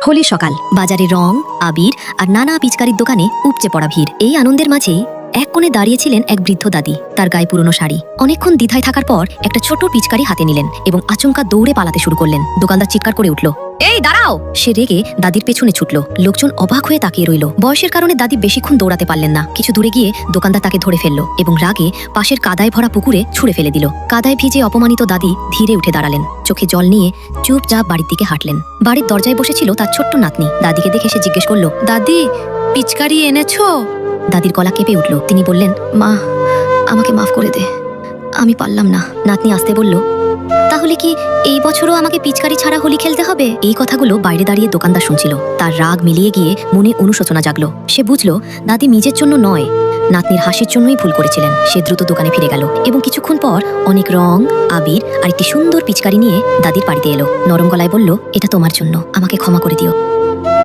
হোলির সকাল, বাজারে রং, আবির আর নানা পিচকারির দোকানে উপচে পড়া ভিড়। এই আনন্দের মাঝেই এক কোণে দাঁড়িয়েছিলেন এক বৃদ্ধ দাদি। তার গায়ে পুরনো শাড়ি। অনেকক্ষণ দ্বিধায় থাকার পর একটা ছোট পিচকারি হাতে নিলেন এবং আচমকা দৌড়ে পালাতে শুরু করলেন। দোকানদার চিৎকার করে উঠল, এই দাঁড়াও! সে রেগে দাদির পেছনে ছুটল। লোকজন অবাক হয়ে তাকিয়ে রইল। বয়সের কারণে দাদি বেশিক্ষণ দৌড়াতে পারলেন না। কিছু দূরে গিয়ে দোকানদার তাকে ধরে ফেলল এবং রাগে পাশের কাদায় ভরা পুকুরে ছুঁড়ে ফেলে দিল। কাদায় ভিজে অপমানিত দাদি ধীরে উঠে দাঁড়ালেন। চোখে জল নিয়ে চুপচাপ বাড়ির দিকে হাঁটলেন। বাড়ির দরজায় বসেছিল তার ছোট্ট নাতনি। দাদিকে দেখে সে জিজ্ঞেস করল, দাদি, পিচকারি এনেছো? দাদির গলা কেঁপে উঠল। তিনি বললেন, মা, আমাকে মাফ করে দে, আমি পারলাম না। নাতনি আসতে বলল, তাহলে কি এই বছরও আমাকে পিচকারি ছাড়া হোলি খেলতে হবে? এই কথাগুলো বাইরে দাঁড়িয়ে দোকানদার শুনছিল। তার রাগ মিলিয়ে গিয়ে মনে অনুশোচনা জাগলো। সে বুঝল দাদি নিজের জন্য নয়, নাতনির হাসির জন্যই ভুল করেছিলেন। সে দ্রুত দোকানে ফিরে গেল এবং কিছুক্ষণ পর অনেক রং, আবির আর একটি সুন্দর পিচকারি নিয়ে দাদির বাড়িতে এলো। নরম গলায় বলল, এটা তোমার জন্য, আমাকে ক্ষমা করে দিও।